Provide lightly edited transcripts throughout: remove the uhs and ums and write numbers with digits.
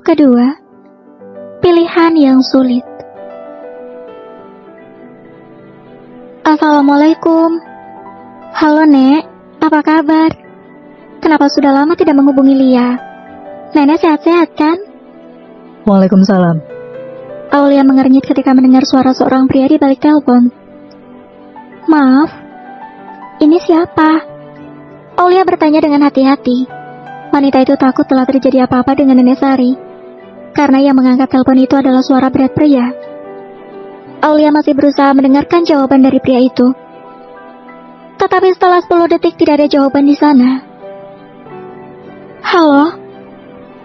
kedua, pilihan yang sulit. Assalamualaikum. Halo Nek, apa kabar? Kenapa sudah lama tidak menghubungi Lia? Nenek sehat-sehat kan? Waalaikumsalam. Aulia mengernyit ketika mendengar suara seorang pria di balik telepon. Maaf, ini siapa? Aulia bertanya dengan hati-hati. Wanita itu takut telah terjadi apa-apa dengan Nenek Sari, karena yang mengangkat telepon itu adalah suara berat pria. Aulia masih berusaha mendengarkan jawaban dari pria itu. Tetapi setelah 10 detik tidak ada jawaban di sana. Halo?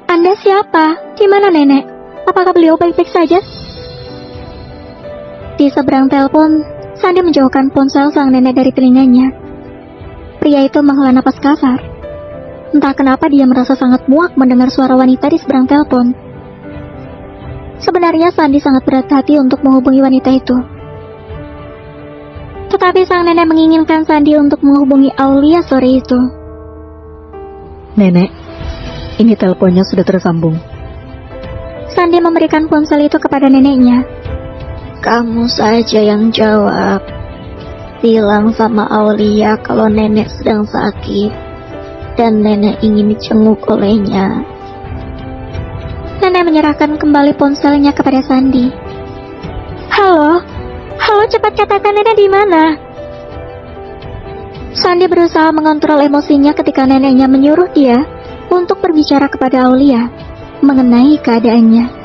Anda siapa? Di mana Nenek? Apakah beliau baik-baik saja? Di seberang telepon, Sandi menjauhkan ponsel sang nenek dari telinganya. Pria itu menghela napas kasar. Entah kenapa dia merasa sangat muak mendengar suara wanita di seberang telepon. Sebenarnya Sandi sangat berat hati untuk menghubungi wanita itu. Tetapi sang nenek menginginkan Sandi untuk menghubungi Aulia sore itu. Nenek, ini teleponnya sudah tersambung. Sandi memberikan ponsel itu kepada neneknya. Kamu saja yang jawab. Bilang sama Aulia kalau nenek sedang sakit dan nenek ingin dicenguk olehnya. Nenek menyerahkan kembali ponselnya kepada Sandi. Halo, cepat katakan nenek di mana? Sandi berusaha mengontrol emosinya ketika neneknya menyuruh dia untuk berbicara kepada Aulia mengenai keadaannya.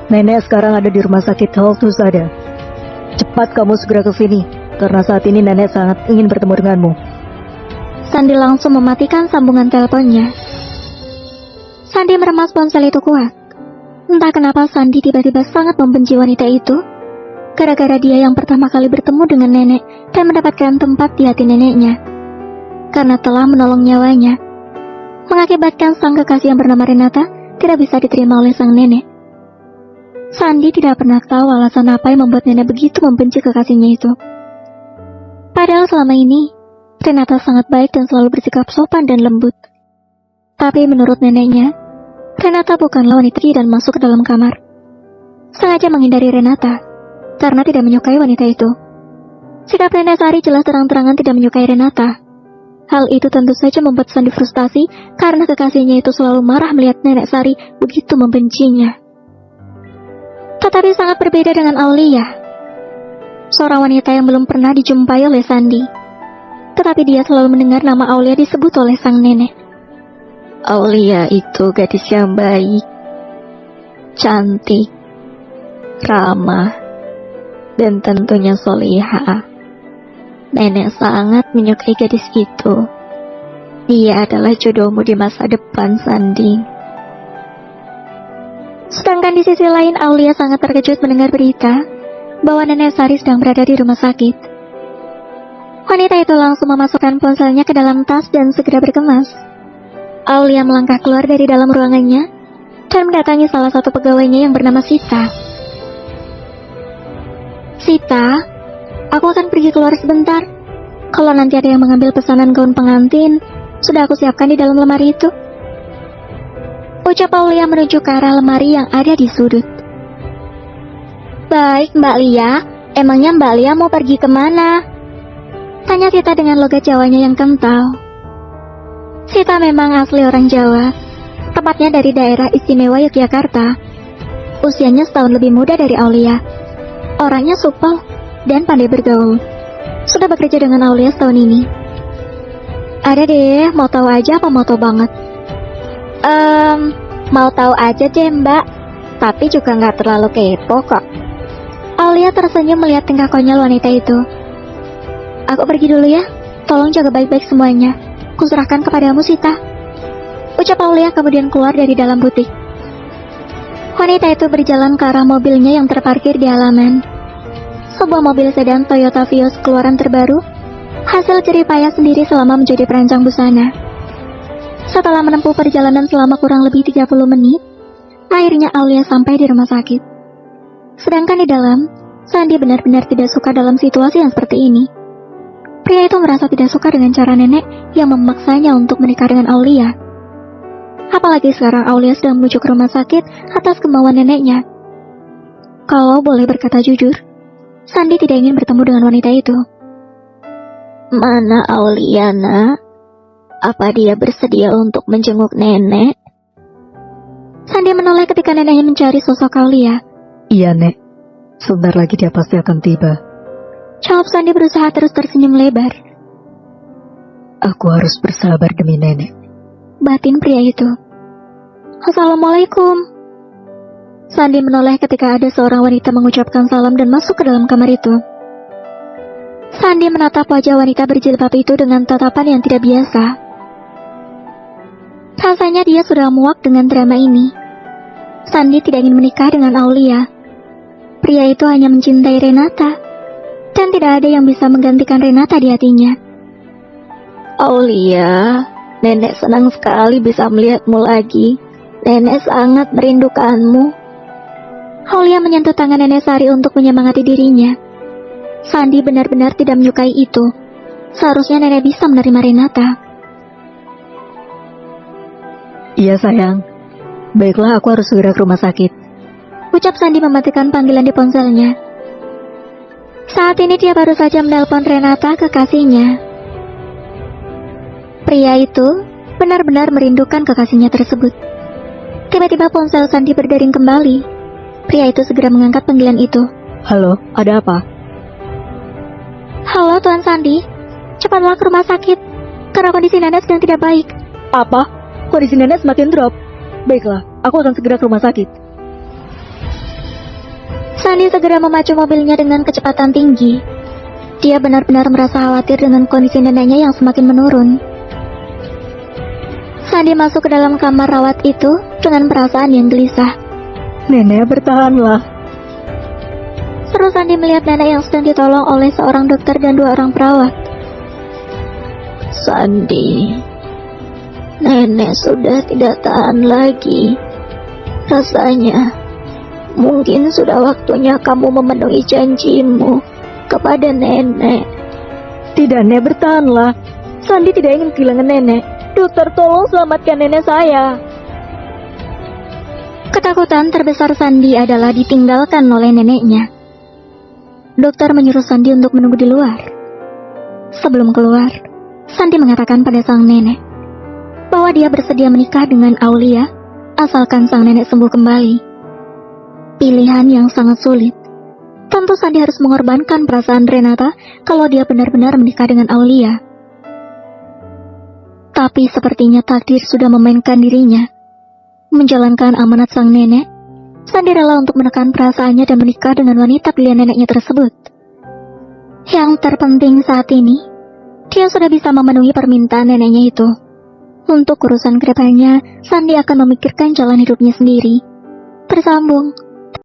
Nenek sekarang ada di rumah sakit Haltusada. Cepat kamu segera ke sini, karena saat ini nenek sangat ingin bertemu denganmu. Sandi langsung mematikan sambungan teleponnya. Sandi meremas ponsel itu kuat. Entah kenapa Sandi tiba-tiba sangat membenci wanita itu, gara-gara dia yang pertama kali bertemu dengan nenek dan mendapatkan tempat di hati neneknya, karena telah menolong nyawanya, mengakibatkan sang kekasih yang bernama Renata tidak bisa diterima oleh sang nenek. Sandi tidak pernah tahu alasan apa yang membuat nenek begitu membenci kekasihnya itu. Padahal selama ini, Renata sangat baik dan selalu bersikap sopan dan lembut. Tapi menurut neneknya, Renata bukanlah wanita dan masuk ke dalam kamar. Sengaja menghindari Renata, karena tidak menyukai wanita itu. Sikap Nenek Sari jelas terang-terangan tidak menyukai Renata. Hal itu tentu saja membuat Sandi frustasi karena kekasihnya itu selalu marah melihat Nenek Sari begitu membencinya. Tetapi sangat berbeda dengan Aulia, seorang wanita yang belum pernah dijumpai oleh Sandi. Tetapi dia selalu mendengar nama Aulia disebut oleh sang nenek. Aulia itu gadis yang baik, cantik, ramah, dan tentunya solihah. Nenek sangat menyukai gadis itu. Dia adalah jodohmu di masa depan, Sandi. Sedangkan di sisi lain, Aulia sangat terkejut mendengar berita bahwa Nenek Sari sedang berada di rumah sakit. Wanita itu langsung memasukkan ponselnya ke dalam tas dan segera bergemas. Aulia melangkah keluar dari dalam ruangannya dan mendatangi salah satu pegawainya yang bernama Sita. Sita, aku akan pergi keluar sebentar. Kalau nanti ada yang mengambil pesanan gaun pengantin, sudah aku siapkan di dalam lemari itu. Ucap Aulia menuju ke arah lemari yang ada di sudut. Baik Mbak Lia, emangnya Mbak Lia mau pergi kemana? Tanya Sita dengan logat Jawanya yang kental. Sita memang asli orang Jawa, tepatnya dari daerah istimewa Yogyakarta. Usianya setahun lebih muda dari Aulia. Orangnya supel dan pandai bergaul. Sudah bekerja dengan Aulia setahun ini. Ada deh, mau tahu aja apa mau tahu banget? Mau tahu aja deh Mbak, tapi juga nggak terlalu kepo kok. Aulia tersenyum melihat tingkah konyol wanita itu. Aku pergi dulu ya, tolong jaga baik-baik semuanya. Kuserahkan kepadamu Sita. Ucap Aulia kemudian keluar dari dalam butik. Wanita itu berjalan ke arah mobilnya yang terparkir di halaman. Sebuah mobil sedan Toyota Vios keluaran terbaru, hasil jerih payah sendiri selama menjadi perancang busana. Setelah menempuh perjalanan selama kurang lebih 30 menit, akhirnya Aulia sampai di rumah sakit. Sedangkan di dalam, Sandi benar-benar tidak suka dalam situasi yang seperti ini. Pria itu merasa tidak suka dengan cara nenek yang memaksanya untuk menikah dengan Aulia. Apalagi sekarang Aulia sedang menuju ke rumah sakit atas kemauan neneknya. Kalau boleh berkata jujur, Sandi tidak ingin bertemu dengan wanita itu. Mana Aulia, nak? Apa dia bersedia untuk menjenguk nenek? Sandi menoleh ketika neneknya mencari sosok Aulia. Iya, Nek. Sebentar lagi dia pasti akan tiba. Jawab Sandi berusaha terus tersenyum lebar. Aku harus bersabar demi nenek. Batin pria itu. Assalamualaikum. Sandi menoleh ketika ada seorang wanita mengucapkan salam dan masuk ke dalam kamar itu. Sandi menatap wajah wanita berjilbab itu dengan tatapan yang tidak biasa. Rasanya dia sudah muak dengan drama ini. Sandi tidak ingin menikah dengan Aulia. Pria itu hanya mencintai Renata, dan tidak ada yang bisa menggantikan Renata di hatinya. Aulia, nenek senang sekali bisa melihatmu lagi. Nenek sangat merindukanmu. Aulia menyentuh tangan Nenek Sari untuk menyemangati dirinya. Sandi benar-benar tidak menyukai itu. Seharusnya nenek bisa menerima Renata. Iya, sayang. Baiklah, aku harus segera ke rumah sakit. Ucap Sandi mematikan panggilan di ponselnya. Saat ini dia baru saja menelpon Renata, kekasihnya. Pria itu benar-benar merindukan kekasihnya tersebut. Tiba-tiba ponsel Sandi berdering kembali. Pria itu segera mengangkat panggilan itu. Halo, ada apa? Halo Tuan Sandi, cepatlah ke rumah sakit, karena kondisi nenek sedang tidak baik. Apa? Kondisi nenek semakin drop. Baiklah, aku akan segera ke rumah sakit. Sandi segera memacu mobilnya dengan kecepatan tinggi. Dia benar-benar merasa khawatir dengan kondisi neneknya yang semakin menurun. Sandi masuk ke dalam kamar rawat itu dengan perasaan yang gelisah. Nenek, bertahanlah. Seru Sandi melihat nenek yang sedang ditolong oleh seorang dokter dan 2 orang perawat. Sandi, nenek sudah tidak tahan lagi. Rasanya mungkin sudah waktunya kamu memenuhi janjimu kepada nenek. Tidak, Nek, bertahanlah. Sandi tidak ingin kehilangan nenek. Dokter, tolong selamatkan nenek saya. Ketakutan terbesar Sandi adalah ditinggalkan oleh neneknya. Dokter menyuruh Sandi untuk menunggu di luar. Sebelum keluar, Sandi mengatakan pada sang nenek bahwa dia bersedia menikah dengan Aulia asalkan sang nenek sembuh kembali. Pilihan yang sangat sulit. Tentu Sandi harus mengorbankan perasaan Renata kalau dia benar-benar menikah dengan Aulia. Tapi sepertinya takdir sudah memainkan dirinya. Menjalankan amanat sang nenek, Sandi rela untuk menekan perasaannya dan menikah dengan wanita pilihan neneknya tersebut. Yang terpenting saat ini, dia sudah bisa memenuhi permintaan neneknya itu. Untuk urusan kedepannya, Sandi akan memikirkan jalan hidupnya sendiri. Bersambung.